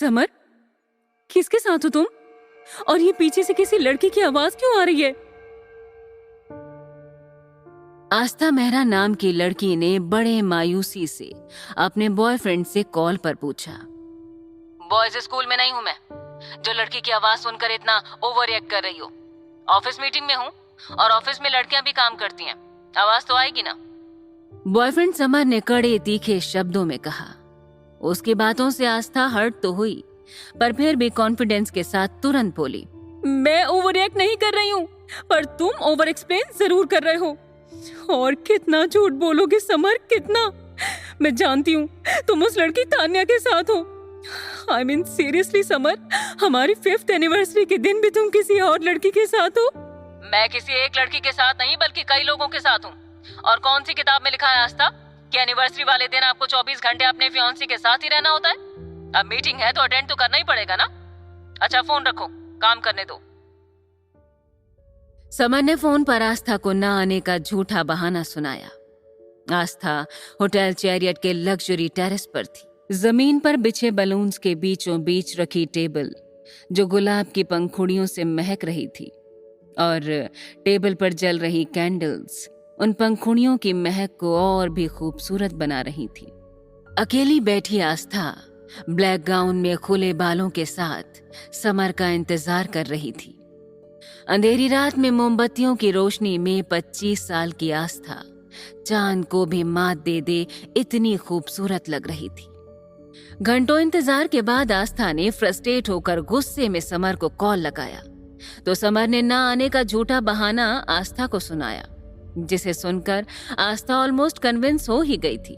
Summer, किसके साथ हो तुम? और ये पीछे से किसी लड़की की आवाज क्यों आ रही है? आस्था मेहरा नाम की लड़की ने बड़े मायूसी से अपने बॉयफ्रेंड से कॉल पर पूछा। बॉयज स्कूल में नहीं हूं मैं, जो लड़की की आवाज सुनकर इतना ओवर रिएक्ट कर रही हो। ऑफिस मीटिंग में हूं और ऑफिस में लड़कियां भी काम करती हैं, आवाज तो आएगी ना। बॉयफ्रेंड समर ने कड़े तीखे शब्दों में कहा। उसकी बातों से आस्था हर्ट तो हुई, पर फिर भी कॉन्फिडेंस के साथ तुरंत बोली, मैं ओवर रिएक्ट नहीं कर रही हूँ, पर तुम ओवर एक्सप्लेन जरूर कर रहे हो। और कितना झूठ बोलोगे समर, कितना? मैं जानती हूँ तुम उस लड़की तान्या के साथ हो। I mean सीरियसली समर, हमारी 5th एनिवर्सरी के दिन भी तुम किसी और लड़की के साथ हो? मैं किसी एक लड़की के साथ नहीं, बल्कि कई लोगों के साथ हूँ। और कौन सी किताब में लिखा है आस्था कि एनिवर्सरी वाले दिन आपको 24 घंटे अपने फियांसी के साथ ही रहना होता है? अब मीटिंग है तो अटेंड तो करना ही पड़ेगा ना। अच्छा फोन रखो, काम करने दो। समर ने फोन पर आस्था को ना आने का झूठा बहाना सुनाया। आस्था होटल चैरियट के लग्जरी टेरेस पर थी। जमीन पर बिछे बलून्स के बीचों बीच रखी टेबल जो गुलाब की पंखुड़ियों से महक रही थी, और टेबल पर जल रही कैंडल्स उन पंखुड़ियों की महक को और भी खूबसूरत बना रही थी। अकेली बैठी आस्था ब्लैक गाउन में खुले बालों के साथ समर का इंतजार कर रही थी। अंधेरी रात में मोमबत्तियों की रोशनी में 25 साल की आस्था चांद को भी मात दे दे इतनी खूबसूरत लग रही थी। घंटों इंतजार के बाद आस्था ने फ्रस्ट्रेट होकर गुस्से में समर को कॉल लगाया, तो समर ने ना आने का झूठा बहाना आस्था को सुनाया, जिसे सुनकर आस्था ऑलमोस्ट कन्विंस हो ही गई थी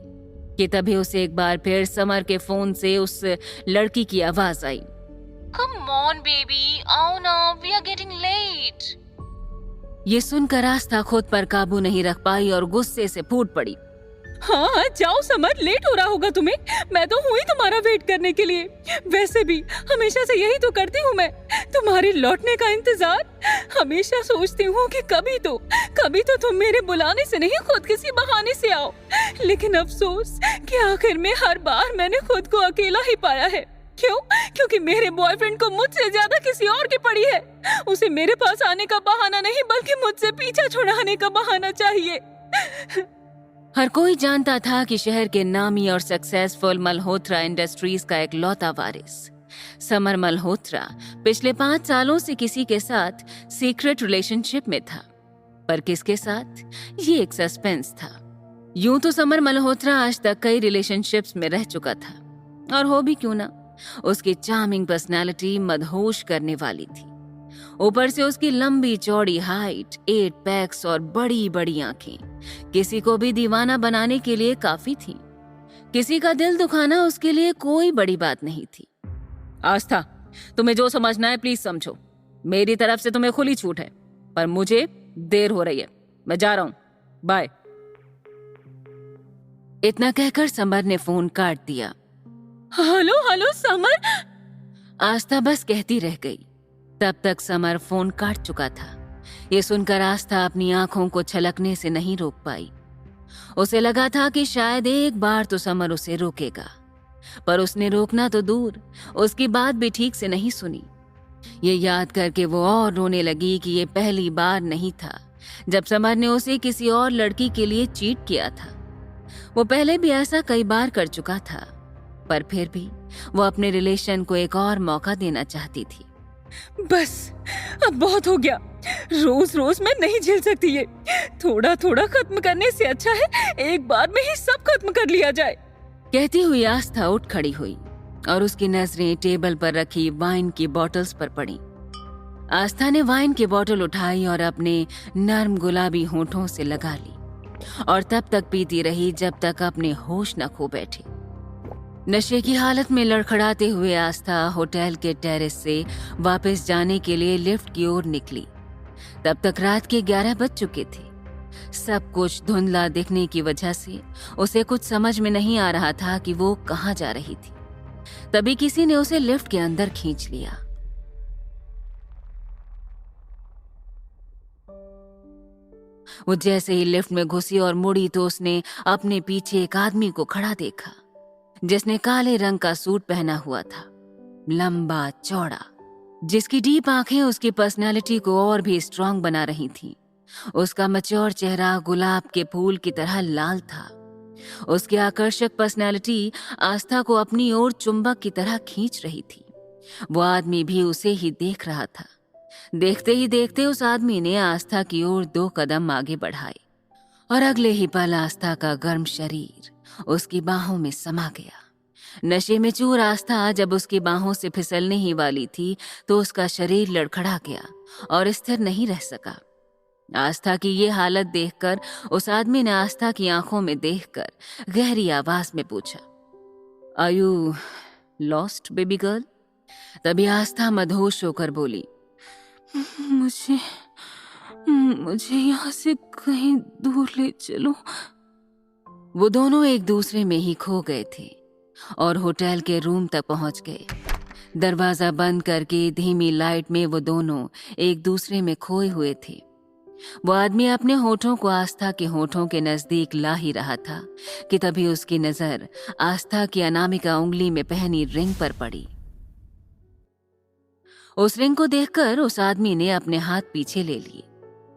कि तभी उसे एक बार फिर समर के फोन से उस लड़की की आवाज आई, कम ऑन बेबी, आओ ना, वी आर गेटिंग लेट। ये सुनकर आस्था खुद पर काबू नहीं रख पाई और गुस्से से फूट पड़ी। हाँ जाओ समर, लेट हो रहा होगा तुम्हें, मैं तो हूँ ही तुम्हारा वेट करने के लिए। वैसे भी हमेशा से यही तो करती हूँ मैं, तुम्हारे लौटने का इंतजार। हमेशा सोचती हूँ कि कभी तो तुम मेरे बुलाने से नहीं खुद किसी बहाने से आओ, लेकिन अफसोस कि आखिर में हर बार मैंने खुद को अकेला ही पाया है। क्यों? क्योंकि मेरे बॉयफ्रेंड को मुझसे ज्यादा किसी और की पड़ी है। उसे मेरे पास आने का बहाना नहीं, बल्कि मुझसे पीछा छुड़ाने का बहाना चाहिए। हर कोई जानता था कि शहर के नामी और सक्सेसफुल मल्होत्रा इंडस्ट्रीज का एक लौता वारिस समर मल्होत्रा पिछले 5 सालों से किसी के साथ सीक्रेट रिलेशनशिप में था, पर किसके साथ, ये एक सस्पेंस था। यूं तो समर मल्होत्रा आज तक कई रिलेशनशिप्स में रह चुका था, और हो भी क्यों ना, उसकी चार्मिंग पर्सनालिटी मदहोश करने वाली थी। ऊपर से उसकी लंबी चौड़ी हाइट, 8 पैक्स और बड़ी बड़ी आंखें किसी को भी दीवाना बनाने के लिए काफी थी। किसी का दिल दुखाना उसके लिए कोई बड़ी बात नहीं थी। आस्था, तुम्हें जो समझना है प्लीज समझो, मेरी तरफ से तुम्हें खुली छूट है, पर मुझे देर हो रही है, मैं जा रहा हूं, बाय। इतना कहकर समर ने फोन काट दिया। हेलो हेलो समर, आस्था बस कहती रह गई। तब तक समर फोन काट चुका था। ये सुनकर आस्था अपनी आंखों को छलकने से नहीं रोक पाई। उसे लगा था कि शायद एक बार तो समर उसे रोकेगा, पर उसने रोकना तो दूर, उसकी बात भी ठीक से नहीं सुनी। ये याद करके वो और रोने लगी कि ये पहली बार नहीं था जब समर ने उसे किसी और लड़की के लिए चीट किया था। वो पहले भी ऐसा कई बार कर चुका था, पर फिर भी वो अपने रिलेशन को एक और मौका देना चाहती थी। बस अब बहुत हो गया, रोज रोज मैं नहीं झेल सकती ये। थोड़ा थोड़ा खत्म करने से अच्छा है एक बार में ही सब खत्म कर लिया जाए। कहती हुई आस्था उठ खड़ी हुई और उसकी नजरें टेबल पर रखी वाइन की बॉटल्स पर पड़ी। आस्था ने वाइन की बोतल उठाई और अपने नर्म गुलाबी होठों से लगा ली, और तब तक पीती रही जब तक अपने होश न खो बैठे। नशे की हालत में लड़खड़ाते हुए आस्था होटल के टेरेस से वापस जाने के लिए लिफ्ट की ओर निकली। तब तक रात के 11 बज चुके थे। सब कुछ धुंधला दिखने की वजह से उसे कुछ समझ में नहीं आ रहा था कि वो कहाँ जा रही थी। तभी किसी ने उसे लिफ्ट के अंदर खींच लिया। वो जैसे ही लिफ्ट में घुसी और मुड़ी तो उसने अपने पीछे एक आदमी को खड़ा देखा, जिसने काले रंग का सूट पहना हुआ था। लंबा चौड़ा, जिसकी डीप आंखें उसकी पर्सनालिटी को और भी स्ट्रांग बना रही थीं। उसका मैच्योर चेहरा गुलाब के फूल की तरह लाल था। उसकी आकर्षक पर्सनालिटी आस्था को अपनी ओर चुंबक की तरह खींच रही थी। वो आदमी भी उसे ही देख रहा था। देखते ही देखते उस आदमी ने आस्था की ओर 2 कदम आगे बढ़ाए और अगले ही पल आस्था का गर्म शरीर उसकी बाहों में समा गया। नशे में चूर आस्था जब उसकी बाहों से फिसलने ही वाली थी तो उसका शरीर लड़खड़ा गया और स्थिर नहीं रह सका। आस्था की ये हालत देखकर उस आदमी ने आस्था की आंखों में देखकर गहरी आवाज में पूछा, are you lost baby girl? तभी आस्था मदहोश होकर बोली, मुझे मुझे यहाँ से कहीं दूर ले चलो। वो दोनों एक दूसरे में ही खो गए थे और होटल के रूम तक पहुंच गए। दरवाजा बंद करके धीमी लाइट में वो दोनों एक दूसरे में खोए हुए थे। वो आदमी अपने होठों को आस्था के होठों के नजदीक ला ही रहा था कि तभी उसकी नजर आस्था की अनामिका उंगली में पहनी रिंग पर पड़ी। उस रिंग को देखकर उस आदमी ने अपने हाथ पीछे ले लिए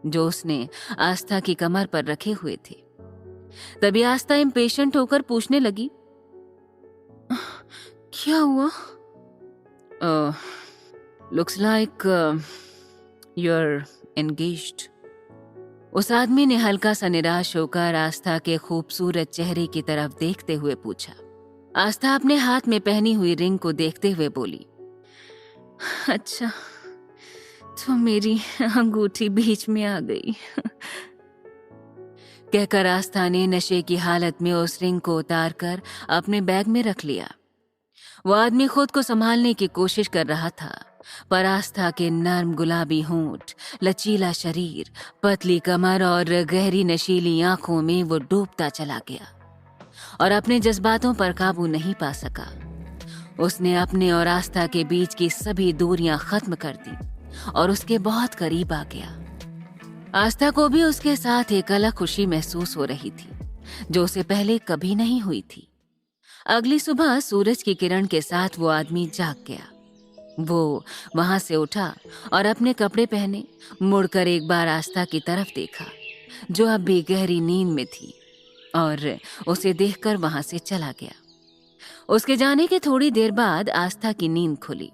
जो उसने आस्था की कमर पर रखे हुए थे। तभी आस्था इम्पेशेंट होकर पूछने लगी, क्या हुआ? Looks like you are engaged. उस आदमी ने हल्का सा निराश होकर आस्था के खूबसूरत चेहरे की तरफ देखते हुए पूछा। आस्था अपने हाथ में पहनी हुई रिंग को देखते हुए बोली, अच्छा तो मेरी अंगूठी बीच में आ गई। कहकर आस्था ने नशे की हालत में उस रिंग को उतारकर अपने बैग में रख लिया। वो आदमी खुद को संभालने की कोशिश कर रहा था, पर आस्था के नर्म गुलाबी होंठ, लचीला शरीर, पतली कमर और गहरी नशीली आंखों में वो डूबता चला गया और अपने जज्बातों पर काबू नहीं पा सका। उसने अपने और आस्था के बीच की सभी दूरियां खत्म कर दी और उसके बहुत करीब आ गया। आस्था को भी उसके साथ एक अलग खुशी महसूस हो रही थी जो उसे पहले कभी नहीं हुई थी। अगली सुबह सूरज की किरण के साथ वो आदमी जाग गया। वो वहां से उठा और अपने कपड़े पहने मुड़कर एक बार आस्था की तरफ देखा जो अब भी गहरी नींद में थी और उसे देखकर वहां से चला गया। उसके जाने के थोड़ी देर बाद आस्था की नींद खुली।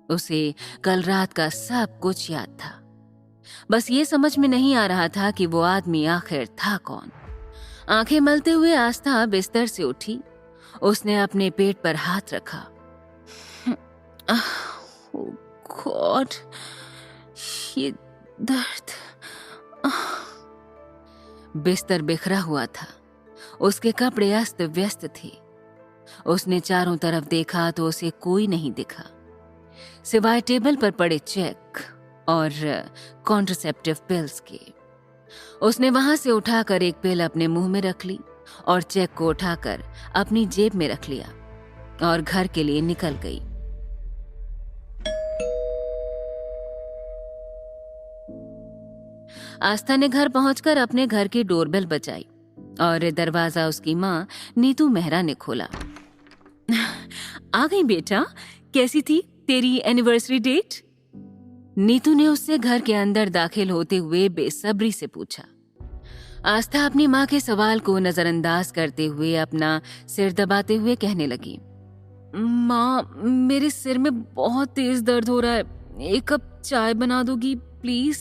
उसे कल रात का सब कुछ याद था, बस ये समझ में नहीं आ रहा था कि वो आदमी आखिर था कौन। आंखें मलते हुए आस्था बिस्तर से उठी। उसने अपने पेट पर हाथ रखा। ओह गॉड, ये दर्द। बिस्तर बिखरा हुआ था, उसके कपड़े अस्त व्यस्त थे। उसने चारों तरफ देखा तो उसे कोई नहीं दिखा सिवाय टेबल पर पड़े चेक और कॉन्ट्रासेप्टिव पिल्स के। उसने वहां से उठाकर एक पिल अपने मुंह में रख ली और चेक को उठाकर अपनी जेब में रख लिया और घर के लिए निकल गई। आस्था ने घर पहुंचकर अपने घर की डोरबेल बजाई और दरवाजा उसकी माँ नीतू मेहरा ने खोला। आ गई बेटा, कैसी थी तेरी एनिवर्सरी डेट? नीतू ने उससे घर के अंदर दाखिल होते हुए बेसब्री से पूछा। आस्था अपनी माँ के सवाल को नजरअंदाज करते हुए अपना सिर दबाते हुए कहने लगी, माँ मेरे सिर में बहुत तेज दर्द हो रहा है, 1 कप चाय बना दोगी प्लीज?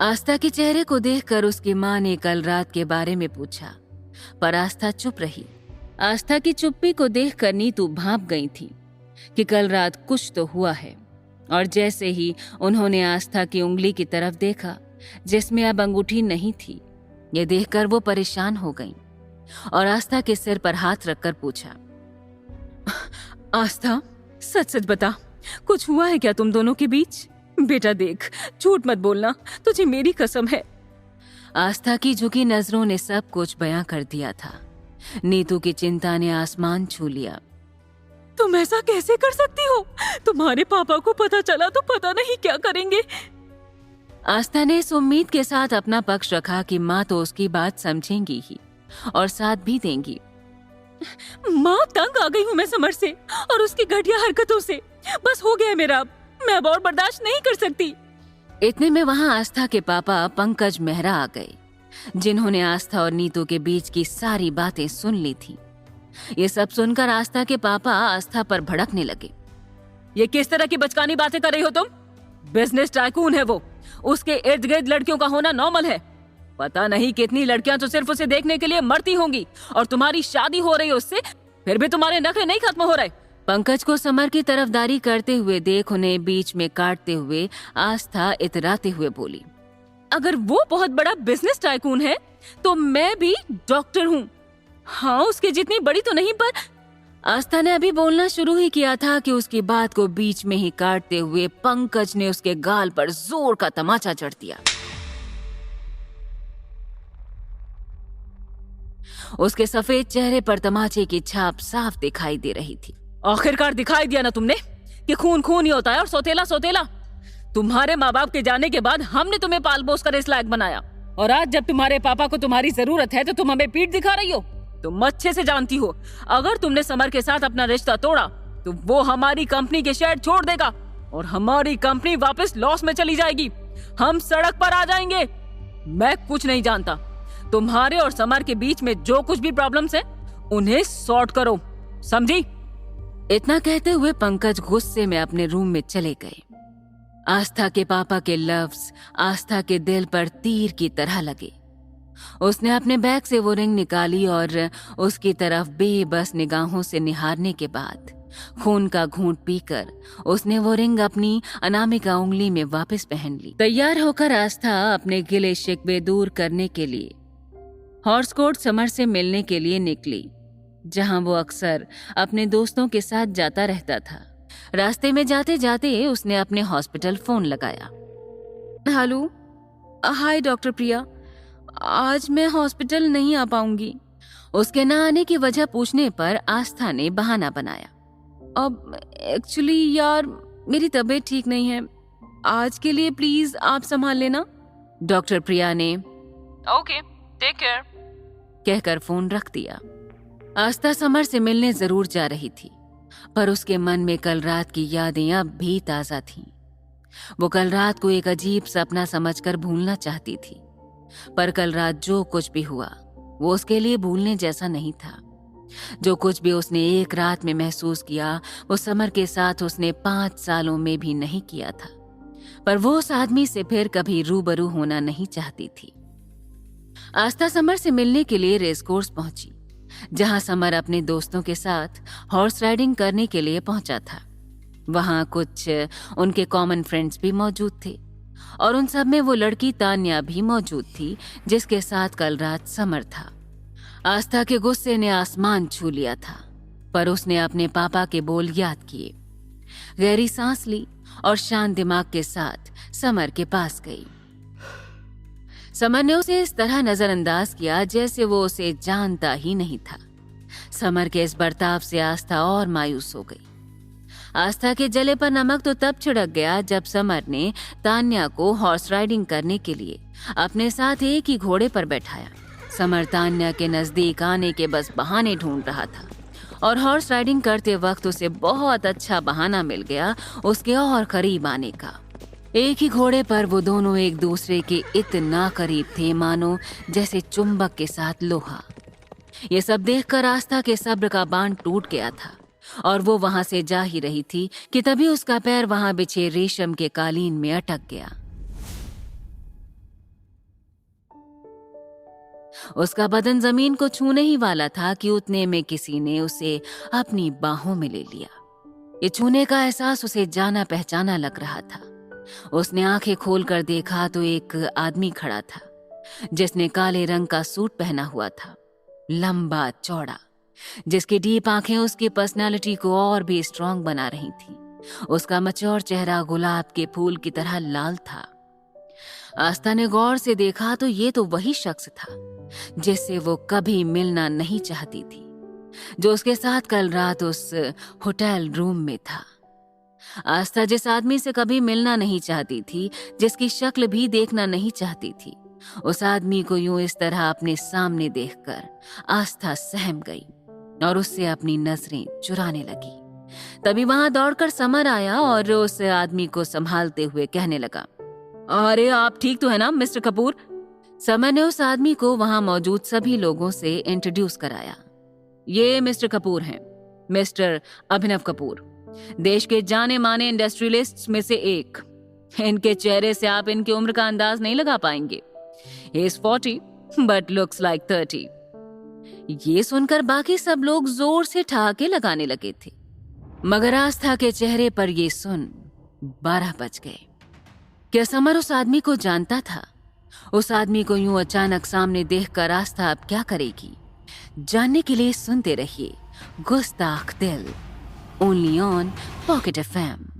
आस्था के चेहरे को देखकर उसकी माँ ने कल रात के बारे में पूछा, पर आस्था चुप रही। आस्था की चुप्पी को देखकर नीतू भांप गई थी कि कल रात कुछ तो हुआ है, और जैसे ही उन्होंने आस्था की उंगली की तरफ देखा जिसमें अब अंगूठी नहीं थी, ये देखकर वो परेशान हो गईं और आस्था के सिर पर हाथ रखकर पूछा, आस्था सच सच बता, कुछ हुआ है क्या तुम दोनों के बीच? बेटा देख, झूठ मत बोलना, तुझे मेरी कसम है। आस्था की झुकी नजरों ने सब कुछ बयां कर दिया था। नीतू की चिंता ने आसमान छू लिया। तुम ऐसा कैसे कर सकती हो? तुम्हारे पापा को पता चला तो पता नहीं क्या करेंगे। आस्था ने इस उम्मीद के साथ अपना पक्ष रखा कि माँ तो उसकी बात समझेंगी ही और साथ भी देंगी। माँ, तंग आ गई हूँ मैं समर से और उसकी घटिया हरकतों से। बस हो गया है मेरा, अब मैं अब और बर्दाश्त नहीं कर सकती। इतने में वहाँ आस्था के पापा पंकज मेहरा आ गए, जिन्होंने आस्था और नीतू के बीच की सारी बातें सुन ली थी। ये सब सुनकर आस्था के पापा आस्था पर भड़कने लगे। ये किस तरह की बचकानी बातें कर रही हो तुम? बिजनेस टाइकून है वो, उसके इर्द गिर्द लड़कियों का होना नॉर्मल है। पता नहीं कितनी लड़कियां तो सिर्फ उसे देखने के लिए मरती होंगी, और तुम्हारी शादी हो रही है उससे, फिर भी तुम्हारे नखरे नहीं खत्म हो रहे। पंकज को समर की तरफदारी करते हुए देख उन्हें बीच में काटते हुए आस्था इतराते हुए बोली, अगर वो बहुत बड़ा बिजनेस टाइकून है तो मैं भी डॉक्टर हूँ। हाँ, उसके जितनी बड़ी तो नहीं, पर आस्था ने अभी बोलना शुरू ही किया था कि उसकी बात को बीच में ही काटते हुए पंकज ने उसके गाल पर जोर का तमाचा जड़ दिया। उसके सफेद चेहरे पर तमाचे की छाप साफ दिखाई दे रही थी। आखिरकार दिखाई दिया ना तुमने कि खून खून ही होता है और सौतेला सौतेला। तुम्हारे माँ बाप के जाने के बाद हमने तुम्हें पाल पोस कर इस लायक बनाया, और आज जब तुम्हारे पापा को तुम्हारी जरूरत है तो तुम हमें पीठ दिखा रही हो। तुम अच्छे से जानती हो, अगर तुमने समर के साथ अपना रिश्ता तोड़ा तो वो हमारी कंपनी के शेयर छोड़ देगा और हमारी कंपनी वापस लॉस में चली जाएगी। हम सड़क पर आ जाएंगे। मैं कुछ नहीं जानता। तुम्हारे और समर के बीच में जो कुछ भी प्रॉब्लम्स हैं, उन्हें सॉर्ट करो, समझी? इतना कहते हुए पंकज गुस्से में अपने रूम में चले गए। आस्था के पापा के लफ्ज आस्था के दिल पर तीर की तरह लगे। उसने अपने बैग से वो रिंग निकाली और उसकी तरफ बेबस निगाहों से निहारने के बाद खून का घूंट पीकर उसने वो रिंग अपनी अनामिका उंगली में वापस पहन ली। तैयार होकर आस्था अपने गिले शिकवे दूर करने के लिए हॉर्स कोर्ट समर से मिलने के लिए निकली, जहां वो अक्सर अपने दोस्तों के साथ जाता रहता था। रास्ते में जाते जाते उसने अपने हॉस्पिटल फोन लगाया। हेलो, हाय डॉक्टर प्रिया, आज मैं हॉस्पिटल नहीं आ पाऊंगी। उसके ना आने की वजह पूछने पर आस्था ने बहाना बनाया। अब एक्चुअली यार, मेरी तबीयत ठीक नहीं है, आज के लिए प्लीज आप संभाल लेना। डॉक्टर प्रिया ने ओके, टेक केयर कहकर फोन रख दिया। आस्था समर से मिलने जरूर जा रही थी, पर उसके मन में कल रात की यादें अब भी ताजा थीं। वो कल रात को एक अजीब सपना समझकर भूलना चाहती थी, पर कल रात जो कुछ भी हुआ वो उसके लिए भूलने जैसा नहीं था। जो कुछ भी उसने एक रात में महसूस किया वो समर के साथ उसने 5 सालों में भी नहीं किया था, पर वो उस आदमी से फिर कभी रूबरू होना नहीं चाहती थी। आस्था समर से मिलने के लिए रेस कोर्स पहुंची, जहां समर अपने दोस्तों के साथ हॉर्स राइडिंग करने के लिए पहुंचा था। वहां कुछ उनके कॉमन फ्रेंड्स भी मौजूद थे, और उन सब में वो लड़की तान्या भी मौजूद थी, जिसके साथ कल रात समर था। आस्था के गुस्से ने आसमान छू लिया था, पर उसने अपने पापा के बोल याद किए, गहरी सांस ली और शांत दिमाग के साथ समर के पास गई। समर ने उसे इस तरह नजरअंदाज किया जैसे वो उसे जानता ही नहीं था। समर के इस बर्ताव से आस्था और मायूस हो गई। आस्था के जले पर नमक तो तब छिड़क गया जब समर ने तान्या को हॉर्स राइडिंग करने के लिए अपने साथ एक ही घोड़े पर बैठाया। समर तान्या के नजदीक आने के बस बहाने ढूंढ रहा था, और हॉर्स राइडिंग करते वक्त उसे बहुत अच्छा बहाना मिल गया उसके और करीब आने का। एक ही घोड़े पर वो दोनों एक दूसरे के इतना करीब थे मानो जैसे चुंबक के साथ लोहा। ये सब देखकर आस्था के सब्र का बांध टूट गया था, और वो वहां से जा ही रही थी कि तभी उसका पैर वहां बिछे रेशम के कालीन में अटक गया। उसका बदन जमीन को छूने ही वाला था कि उतने में किसी ने उसे अपनी बाहों में ले लिया। ये छूने का एहसास उसे जाना पहचाना लग रहा था। उसने आंखें खोलकर देखा तो एक आदमी खड़ा था, जिसने काले रंग का सूट पहना हुआ था, लंबा चौड़ा, जिसकी डीप आंखें उसकी पर्सनालिटी को और भी स्ट्रांग बना रही थी। उसका मैच्योर चेहरा गुलाब के फूल की तरह लाल था। आस्था ने गौर से देखा तो ये तो वही शख्स था जिससे वो कभी मिलना नहीं चाहती थी, जो उसके साथ कल रात उस होटल रूम में था। आस्था जिस आदमी से कभी मिलना नहीं चाहती थी, जिसकी शक्ल भी देखना नहीं चाहती थी, उस आदमी को यूं इस तरह अपने सामने देखकर आस्था सहम गई। और उससे अपनी नजरें चुराने लगी। तभी वहां दौड़कर समर आया और उस आदमी को संभालते हुए कहने लगा, अरे आप ठीक तो है ना मिस्टर कपूर? समर ने उस आदमी को वहां मौजूद सभी लोगों से इंट्रोड्यूस कराया। ये मिस्टर कपूर हैं, मिस्टर अभिनव कपूर, देश के जाने माने इंडस्ट्रियलिस्ट्स में से एक। इनके चेहरे से आप इनकी उम्र का अंदाज नहीं लगा पाएंगे। He is 40 but looks like 30। ये सुनकर बाकी सब लोग जोर से ठहाके लगाने लगे थे, मगर आस्था के चेहरे पर ये सुन 12 बज गए। क्या समर उस आदमी को जानता था? उस आदमी को यूं अचानक सामने देखकर आस्था अब क्या करेगी? जानने के लिए सुनते रहिए गुस्ताख दिल, ओनली ऑन पॉकेट FM।